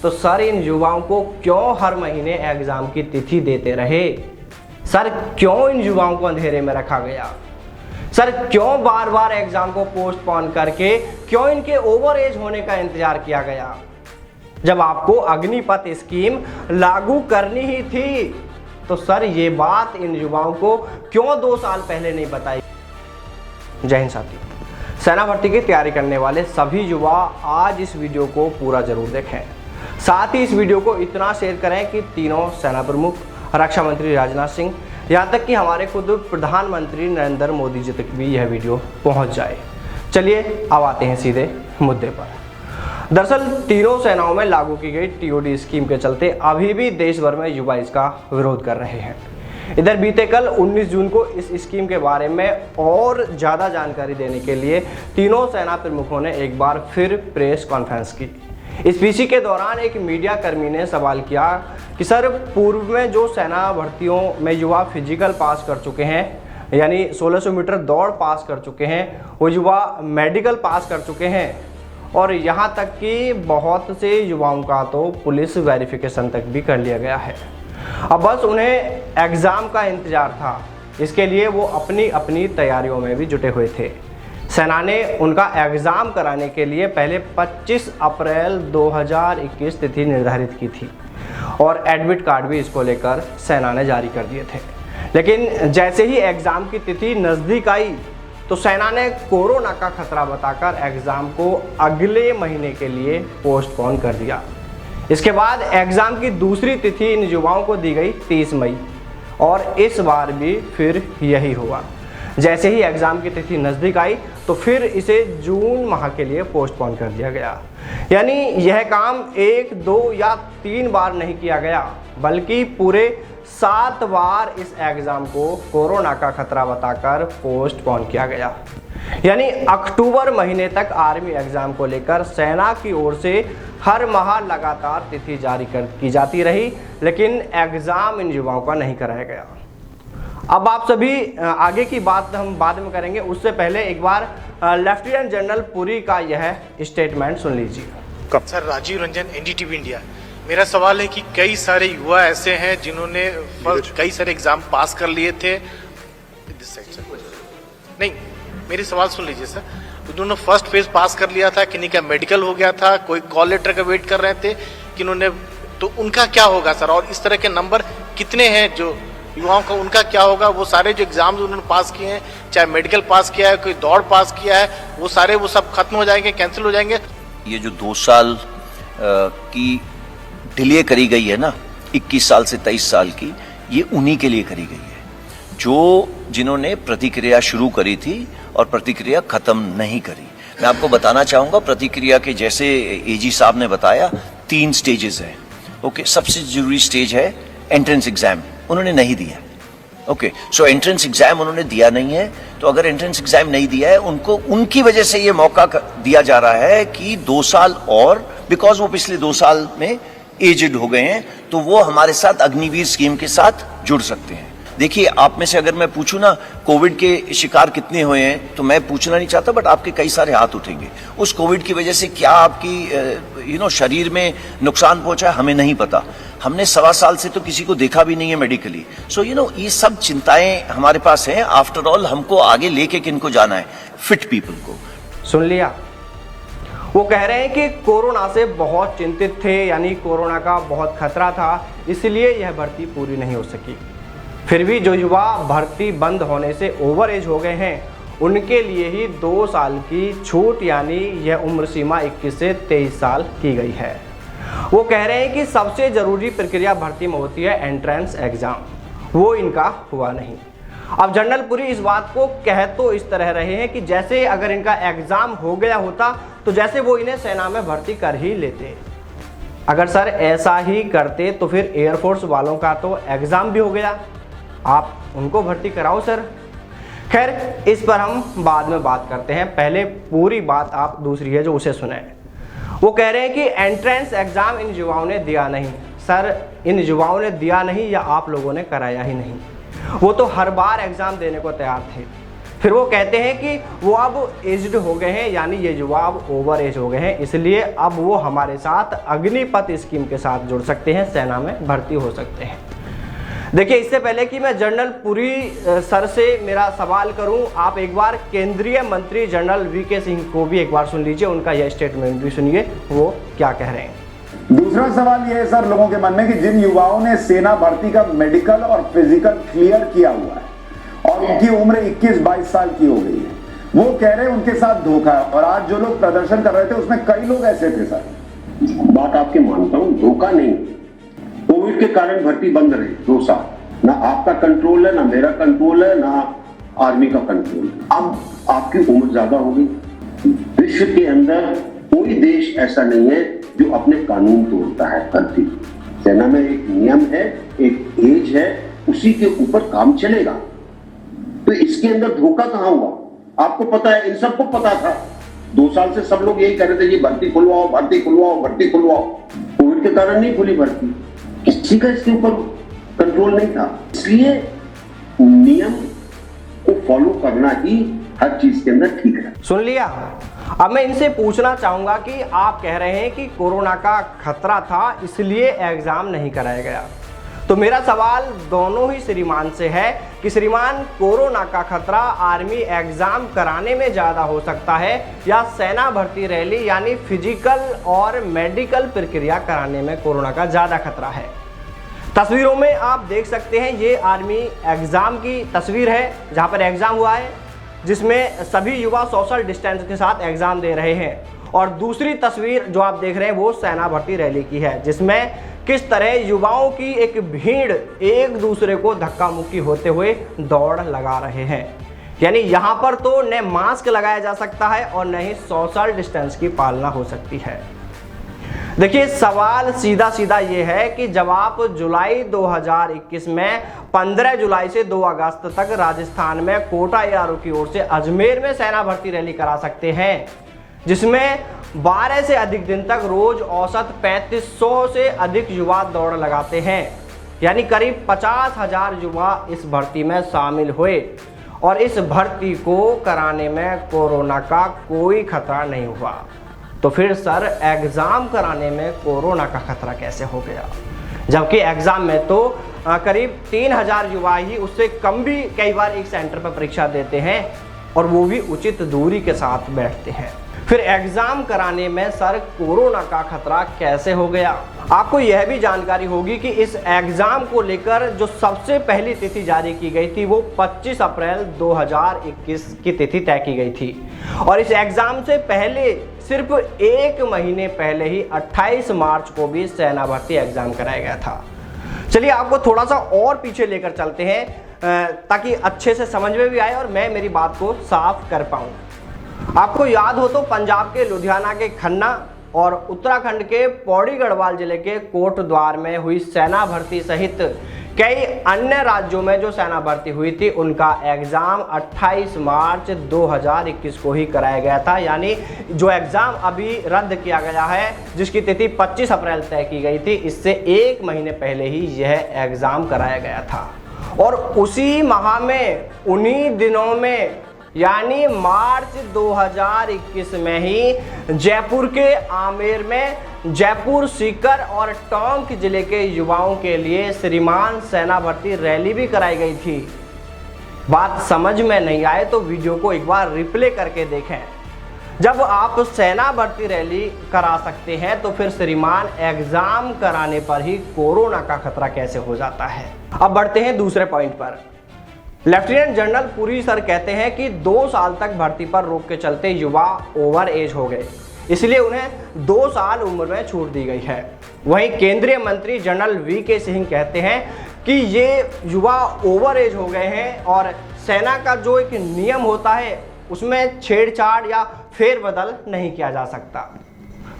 तो सर इन युवाओं को क्यों हर महीने एग्जाम की तिथि देते रहे? सर क्यों इन युवाओं को अंधेरे में रखा गया? सर क्यों बार बार एग्जाम को पोस्टपोन करके क्यों इनके ओवर एज होने का इंतजार किया गया? जब आपको अग्निपथ स्कीम लागू करनी ही थी तो सर ये बात इन युवाओं को क्यों 2 साल पहले नहीं बताई? जय हिंद साथी, सेना भर्ती की तैयारी करने वाले सभी युवा आज इस वीडियो को पूरा जरूर देखें। साथ ही इस वीडियो को इतना शेयर करें कि तीनों सेना प्रमुख, रक्षा मंत्री राजनाथ सिंह, यहाँ तक कि हमारे खुद प्रधानमंत्री नरेंद्र मोदी जी तक भी यह वीडियो पहुँच जाए। चलिए अब आते हैं सीधे मुद्दे पर। दरअसल तीनों सेनाओं में लागू की गई टीओडी स्कीम के चलते अभी भी देश भर में युवा इसका विरोध कर रहे हैं। इधर बीते कल 19 जून को इस स्कीम के बारे में और ज़्यादा जानकारी देने के लिए तीनों सेना प्रमुखों ने एक बार फिर प्रेस कॉन्फ्रेंस की। इस पीसी के दौरान एक मीडिया कर्मी ने सवाल किया कि सर पूर्व में जो सेना भर्तियों में युवा फिजिकल पास कर चुके हैं, यानी 1600 मीटर दौड़ पास कर चुके हैं, वो युवा मेडिकल पास कर चुके हैं और यहाँ तक कि बहुत से युवाओं का तो पुलिस वेरिफिकेशन तक भी कर लिया गया है। अब बस उन्हें एग्ज़ाम का इंतज़ार था, इसके लिए वो अपनी अपनी तैयारियों में भी जुटे हुए थे। सेना ने उनका एग्ज़ाम कराने के लिए पहले 25 अप्रैल 2021 तिथि निर्धारित की थी और एडमिट कार्ड भी इसको लेकर सेना ने जारी कर दिए थे। लेकिन जैसे ही एग्ज़ाम की तिथि नज़दीक आई तो सेना ने कोरोना का खतरा बताकर एग्ज़ाम को अगले महीने के लिए पोस्टपोन कर दिया। इसके बाद एग्ज़ाम की दूसरी तिथि इन युवाओं को दी गई 30 मई और इस बार भी फिर यही हुआ। जैसे ही एग्ज़ाम की तिथि नज़दीक आई तो फिर इसे जून माह के लिए पोस्टपोन कर दिया गया। यानी यह काम 1, 2 या 3 बार नहीं किया गया, बल्कि पूरे 7 बार इस एग्ज़ाम को कोरोना का खतरा बताकर पोस्टपोन किया गया। यानी अक्टूबर महीने तक आर्मी एग्ज़ाम को लेकर सेना की ओर से हर माह लगातार तिथि जारी की जाती रही, लेकिन एग्ज़ाम इन युवाओं का नहीं कराया गया। अब आप सभी आगे की बात हम बाद में करेंगे, उससे पहले एक बार लेफ्टिनेंट जनरल पुरी का यह स्टेटमेंट सुन लीजिए। Sir, Rajeev Ranjan, NDTV India. मेरा सवाल है कि कई सारे युवा ऐसे हैं जिन्होंने कई सारे एग्जाम पास कर लिए थे। नहीं, मेरी सवाल सुन लीजिए सर। उन्होंने फर्स्ट फेज पास कर लिया था, किन्हीं का मेडिकल हो गया था, कोई कॉल लेटर का वेट कर रहे थे, किन्होंने, तो उनका क्या होगा सर? और इस तरह के नंबर कितने हैं जो युवाओं का, उनका क्या होगा? वो सारे जो एग्जाम्स उन्होंने पास किए हैं, चाहे मेडिकल पास किया है, कोई दौड़ पास किया है, वो सारे वो सब खत्म हो जाएंगे, कैंसिल हो जाएंगे? ये जो 2 साल की डिले करी गई है ना, 21 साल से 23 साल की, ये उन्हीं के लिए करी गई है जो जिन्होंने प्रतिक्रिया शुरू करी थी और प्रतिक्रिया खत्म नहीं करी। मैं आपको बताना चाहूँगा, प्रतिक्रिया के जैसे एजी साहब ने बताया 3 स्टेजेस हैं। ओके, सबसे जरूरी स्टेज है एंट्रेंस एग्जाम, उन्होंने नहीं दिया। ओके, सो एंट्रेंस एग्जाम उन्होंने दिया नहीं है, तो अगर एंट्रेंस एग्जाम नहीं दिया है उनको, उनकी वजह से ये मौका दिया जा रहा है कि 2 साल और, बिकॉज वो पिछले 2 साल में एजेड हो गए हैं, तो वो हमारे साथ अग्निवीर स्कीम के साथ जुड़ सकते हैं। देखिए, आप में से अगर मैं पूछूं ना कोविड के शिकार कितने हुए हैं, तो मैं पूछना नहीं चाहता, बट आपके कई सारे हाथ उठेंगे। उस कोविड की वजह से क्या आपकी शरीर में नुकसान पहुंचा है, हमें नहीं पता। हमने 1.25 साल से तो किसी को देखा भी नहीं है मेडिकली। सो ये सब चिंताएं हमारे पास हैं। आफ्टर ऑल हमको आगे लेके किनको जाना है? फिट पीपल को। सुन लिया, वो कह रहे हैं कि कोरोना से बहुत चिंतित थे, यानी कोरोना का बहुत खतरा था, इसलिए यह भर्ती पूरी नहीं हो सकी। फिर भी जो युवा भर्ती बंद होने से ओवर एज हो गए हैं, उनके लिए ही 2 साल की छूट, यानी यह उम्र सीमा 21 से 23 साल की गई है। वो कह रहे हैं कि सबसे ज़रूरी प्रक्रिया भर्ती में होती है एंट्रेंस एग्ज़ाम, वो इनका हुआ नहीं। अब जनरल पुरी इस बात को कह तो इस तरह रहे हैं कि जैसे अगर इनका एग्ज़ाम हो गया होता तो जैसे वो इन्हें सेना में भर्ती कर ही लेते। अगर सर ऐसा ही करते तो फिर एयरफोर्स वालों का तो एग्ज़ाम भी हो गया, आप उनको भर्ती कराओ सर। खैर, इस पर हम बाद में बात करते हैं, पहले पूरी बात आप दूसरी है जो उसे सुने। वो कह रहे हैं कि एंट्रेंस एग्ज़ाम इन युवाओं ने दिया नहीं। सर, इन युवाओं ने दिया नहीं या आप लोगों ने कराया ही नहीं? वो तो हर बार एग्ज़ाम देने को तैयार थे। फिर वो कहते हैं कि वो अब एज्ड हो गए हैं, यानी ये युवा अब ओवर एज हो गए हैं, इसलिए अब वो हमारे साथ अग्निपथ स्कीम के साथ जुड़ सकते हैं, सेना में भर्ती हो सकते हैं। देखिए, इससे पहले कि मैं जनरल पुरी सर से मेरा सवाल करूं, आप एक बार केंद्रीय मंत्री जनरल वीके सिंह को भी एक बार सुन लीजिए, उनका यह स्टेटमेंट भी सुनिए वो क्या कह रहे हैं। दूसरा सवाल यह है सर लोगों के मन में कि जिन युवाओं ने सेना भर्ती का मेडिकल और फिजिकल क्लियर किया हुआ है और उनकी उम्र 21-22 साल की हो गई है, वो कह रहे हैं उनके साथ धोखा है, और आज जो लोग प्रदर्शन कर रहे थे उसमें कई लोग ऐसे थे सर। बात आपकी मानता हूं, धोखा नहीं, कोविड के कारण भर्ती बंद रही 2 साल, ना आपका कंट्रोल है, ना मेरा कंट्रोल है, ना आर्मी का कंट्रोल है। अब आपकी उम्र ज्यादा हो गई, विश्व के अंदर कोई देश ऐसा नहीं है जो अपने कानून तोड़ता है भर्ती। सेना में एक नियम है, एक एज है, उसी के ऊपर काम चलेगा, तो इसके अंदर धोखा कहां हुआ? आपको पता है, इन सबको पता था, 2 साल से सब लोग यही कह रहे थे, ये भर्ती खुलवाओ, भर्ती खुलवाओ, भर्ती खुलवाओ। कोविड के कारण नहीं खुली भर्ती, किसी का इसके ऊपर कंट्रोल नहीं था, इसलिए नियम को फॉलो करना ही हर चीज के अंदर ठीक है। सुन लिया। अब मैं इनसे पूछना चाहूंगा कि आप कह रहे हैं कि कोरोना का खतरा था इसलिए एग्जाम नहीं कराया गया, तो मेरा सवाल दोनों ही श्रीमान से है कि श्रीमान, कोरोना का खतरा आर्मी एग्जाम कराने में ज़्यादा हो सकता है या सेना भर्ती रैली यानी फिजिकल और मेडिकल प्रक्रिया कराने में कोरोना का ज़्यादा खतरा है? तस्वीरों में आप देख सकते हैं, ये आर्मी एग्ज़ाम की तस्वीर है जहाँ पर एग्ज़ाम हुआ है, जिसमें सभी युवा सोशल डिस्टेंस के साथ एग्ज़ाम दे रहे हैं। और दूसरी तस्वीर जो आप देख रहे हैं वो सेना भर्ती रैली की है, जिसमें किस तरह युवाओं की एक भीड़ एक दूसरे को धक्का मुक्की होते हुए दौड़ लगा रहे हैं। यानी यहाँ पर तो न मास्क लगाया जा सकता है और न ही सोशल डिस्टेंस की पालना हो सकती है। देखिए, सवाल सीधा सीधा ये है कि जब आप जुलाई 2021 में 15 जुलाई से 2 अगस्त तक राजस्थान में कोटा एआरओ की ओर से अजमेर में सेना भर्ती रैली करा सकते हैं, जिसमें 12 से अधिक दिन तक रोज औसत 3500 से अधिक युवा दौड़ लगाते हैं, यानी करीब 50,000 युवा इस भर्ती में शामिल हुए, और इस भर्ती को कराने में कोरोना का कोई खतरा नहीं हुआ। तो फिर सर, एग्ज़ाम कराने में कोरोना का खतरा कैसे हो गया? जबकि एग्ज़ाम में तो करीब 3000 युवा ही, उससे कम भी कई बार एक सेंटर पर परीक्षा देते हैं, और वो भी उचित दूरी के साथ बैठते हैं। फिर एग्ज़ाम कराने में सर कोरोना का खतरा कैसे हो गया? आपको यह भी जानकारी होगी कि इस एग्ज़ाम को लेकर जो सबसे पहली तिथि जारी की गई थी वो 25 अप्रैल 2021 की तिथि तय की गई थी, और इस एग्ज़ाम से पहले सिर्फ 1 महीने पहले ही 28 मार्च को भी सेना भर्ती एग्ज़ाम कराया गया था। चलिए, आपको थोड़ा सा और पीछे लेकर चलते हैं ताकि अच्छे से समझ में भी आए और मैं मेरी बात को साफ कर पाऊँ। आपको याद हो तो पंजाब के लुधियाना के खन्ना और उत्तराखंड के पौड़ी गढ़वाल जिले के कोटद्वार में हुई सेना भर्ती सहित कई अन्य राज्यों में जो सेना भर्ती हुई थी, उनका एग्ज़ाम 28 मार्च 2021 को ही कराया गया था। यानी जो एग्ज़ाम अभी रद्द किया गया है, जिसकी तिथि 25 अप्रैल तय की गई थी, इससे 1 महीने पहले ही यह एग्ज़ाम कराया गया था। और उसी माह में, उन्हीं दिनों में, यानी मार्च 2021 में ही जयपुर के आमेर में जयपुर सीकर और टोंक जिले के युवाओं के लिए श्रीमान सेना भर्ती रैली भी कराई गई थी। बात समझ में नहीं आए तो वीडियो को एक बार रिप्ले करके देखें। जब आप सेना भर्ती रैली करा सकते हैं तो फिर श्रीमान एग्जाम कराने पर ही कोरोना का खतरा कैसे हो जाता है? अब बढ़ते हैं दूसरे पॉइंट पर। लेफ्टिनेंट जनरल पुरी सर कहते हैं कि 2 साल तक भर्ती पर रोक के चलते युवा ओवर एज हो गए, इसलिए उन्हें 2 साल उम्र में छूट दी गई है। वहीं केंद्रीय मंत्री जनरल वीके सिंह कहते हैं कि ये युवा ओवर एज हो गए हैं और सेना का जो एक नियम होता है उसमें छेड़छाड़ या फेरबदल नहीं किया जा सकता।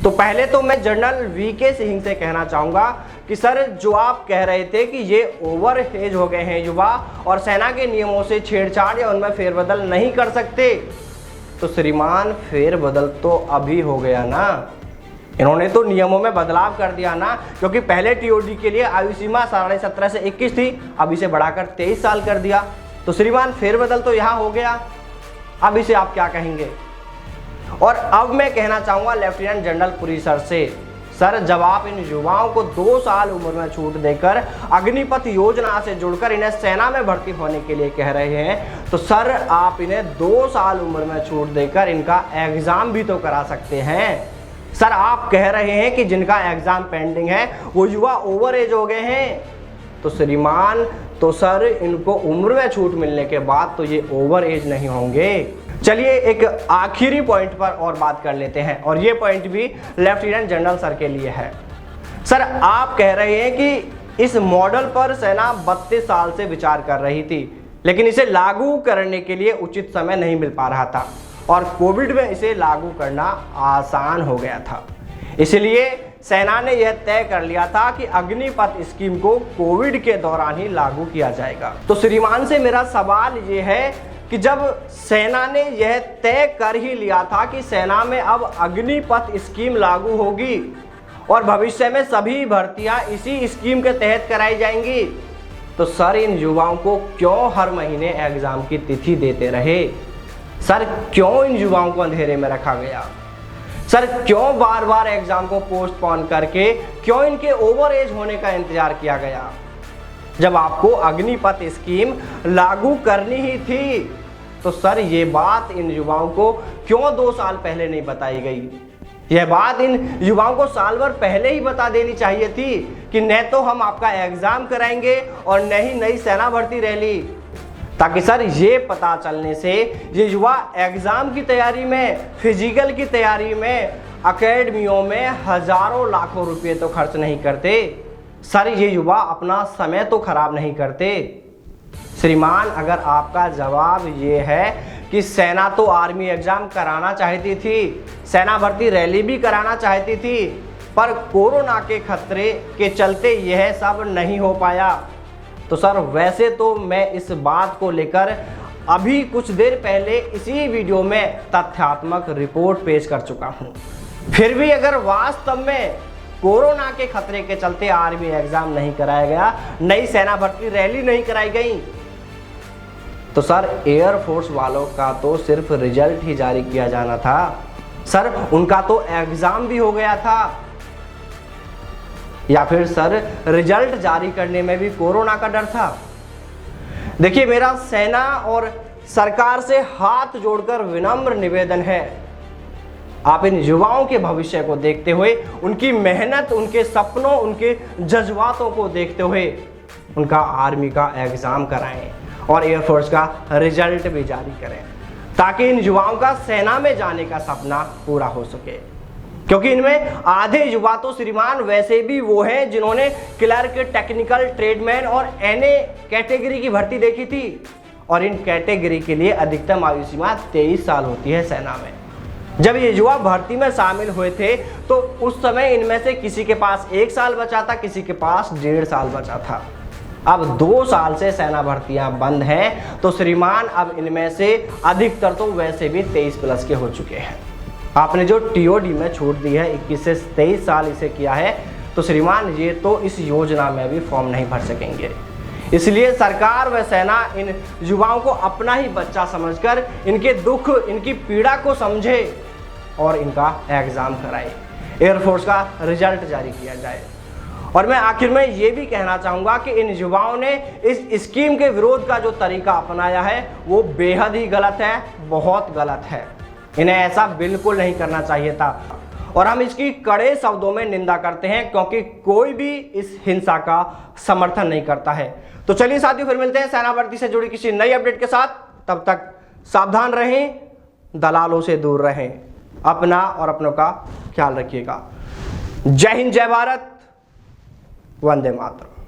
तो पहले तो मैं जनरल वीके सिंह से कहना चाहूँगा कि सर, जो आप कह रहे थे कि ये ओवर एज हो गए हैं युवा और सेना के नियमों से छेड़छाड़ या उनमें फेरबदल नहीं कर सकते, तो श्रीमान फेरबदल तो अभी हो गया ना। इन्होंने तो नियमों में बदलाव कर दिया ना, क्योंकि पहले टीओडी के लिए आयु सीमा 17.5 से 21 थी, अब इसे बढ़ाकर 23 साल कर दिया। तो श्रीमान फेरबदल तो यहाँ हो गया। अब इसे आप क्या कहेंगे? और अब मैं कहना चाहूँगा लेफ्टिनेंट जनरल पुरी सर से, सर जब आप इन युवाओं को 2 साल उम्र में छूट देकर अग्निपथ योजना से जुड़कर इन्हें सेना में भर्ती होने के लिए कह रहे हैं, तो सर आप इन्हें 2 साल उम्र में छूट देकर इनका एग्ज़ाम भी तो करा सकते हैं। सर आप कह रहे हैं कि जिनका एग्ज़ाम पेंडिंग है वो युवा ओवर एज हो गए हैं, तो श्रीमान तो सर इनको उम्र में छूट मिलने के बाद तो ये ओवर एज नहीं होंगे। चलिए एक आखिरी पॉइंट पर और बात कर लेते हैं, और ये पॉइंट भी लेफ्टिनेंट जनरल सर के लिए है। सर आप कह रहे हैं कि इस मॉडल पर सेना 32 साल से विचार कर रही थी, लेकिन इसे लागू करने के लिए उचित समय नहीं मिल पा रहा था और कोविड में इसे लागू करना आसान हो गया था। इसलिए सेना ने यह तय कर लिया था कि अग्निपथ स्कीम को कोविड के दौरान ही लागू किया जाएगा। तो श्रीमान से मेरा सवाल ये है कि जब सेना ने यह तय कर ही लिया था कि सेना में अब अग्निपथ स्कीम लागू होगी और भविष्य में सभी भर्तियां इसी स्कीम के तहत कराई जाएंगी, तो सर इन युवाओं को क्यों हर महीने एग्जाम की तिथि देते रहे? सर क्यों इन युवाओं को अंधेरे में रखा गया? सर क्यों बार बार एग्जाम को पोस्टपोन करके क्यों इनके ओवर एज होने का इंतजार किया गया, जब आपको अग्निपथ स्कीम लागू करनी ही थी? तो सर ये बात इन युवाओं को क्यों 2 साल पहले नहीं बताई गई? यह बात इन युवाओं को साल भर पहले ही बता देनी चाहिए थी कि न तो हम आपका एग्जाम कराएंगे और न ही नई सेना भर्ती रैली, ताकि सर ये पता चलने से ये युवा एग्जाम की तैयारी में, फिजिकल की तैयारी में, अकेडमियों में हजारों लाखों रुपये तो खर्च नहीं करते। सर ये युवा अपना समय तो खराब नहीं करते। श्रीमान अगर आपका जवाब ये है कि सेना तो आर्मी एग्जाम कराना चाहती थी, सेना भर्ती रैली भी कराना चाहती थी, पर कोरोना के खतरे के चलते यह सब नहीं हो पाया, तो सर वैसे तो मैं इस बात को लेकर अभी कुछ देर पहले इसी वीडियो में तथ्यात्मक रिपोर्ट पेश कर चुका हूँ। फिर भी अगर वास्तव में कोरोना के खतरे के चलते आर्मी एग्जाम नहीं कराया गया, नई सेना भर्ती रैली नहीं कराई गई, तो सर एयरफोर्स वालों का तो सिर्फ रिजल्ट ही जारी किया जाना था। सर उनका तो एग्जाम भी हो गया था, या फिर सर रिजल्ट जारी करने में भी कोरोना का डर था? देखिए मेरा सेना और सरकार से हाथ जोड़कर विनम्र निवेदन है, आप इन युवाओं के भविष्य को देखते हुए, उनकी मेहनत, उनके सपनों, उनके जज्बातों को देखते हुए उनका आर्मी का एग्जाम कराएं और एयरफोर्स का रिजल्ट भी जारी करें, ताकि इन युवाओं का सेना में जाने का सपना पूरा हो सके। क्योंकि इनमें आधे युवा तो श्रीमान वैसे भी वो हैं जिन्होंने क्लर्क, टेक्निकल, ट्रेडमैन और एनए कैटेगरी की भर्ती देखी थी, और इन कैटेगरी के लिए अधिकतम आयु सीमा 23 साल होती है सेना में। जब ये युवा भर्ती में शामिल हुए थे तो उस समय इनमें से किसी के पास 1 साल बचा था, किसी के पास 1.5 साल बचा था। अब 2 साल से सेना भर्तियां बंद हैं, तो श्रीमान अब इनमें से अधिकतर तो वैसे भी 23 प्लस के हो चुके हैं। आपने जो टीओडी में छूट दी है 21 से 23 साल इसे किया है, तो श्रीमान ये तो इस योजना में भी फॉर्म नहीं भर सकेंगे। इसलिए सरकार व सेना इन युवाओं को अपना ही बच्चा समझकर इनके दुख, इनकी पीड़ा को समझे और इनका एग्जाम कराए, एयरफोर्स का रिजल्ट जारी किया जाए। और मैं आखिर में ये भी कहना चाहूँगा कि इन युवाओं ने इस स्कीम के विरोध का जो तरीका अपनाया है वो बेहद ही गलत है, बहुत गलत है। इन्हें ऐसा बिल्कुल नहीं करना चाहिए था, और हम इसकी कड़े शब्दों में निंदा करते हैं, क्योंकि कोई भी इस हिंसा का समर्थन नहीं करता है। तो चलिए साथियों, फिर मिलते हैं सेना भर्ती से जुड़ी किसी नई अपडेट के साथ। तब तक सावधान रहें, दलालों से दूर रहें, अपना और अपनों का ख्याल रखिएगा। जय हिंद, जय भारत, वंदे मातरम।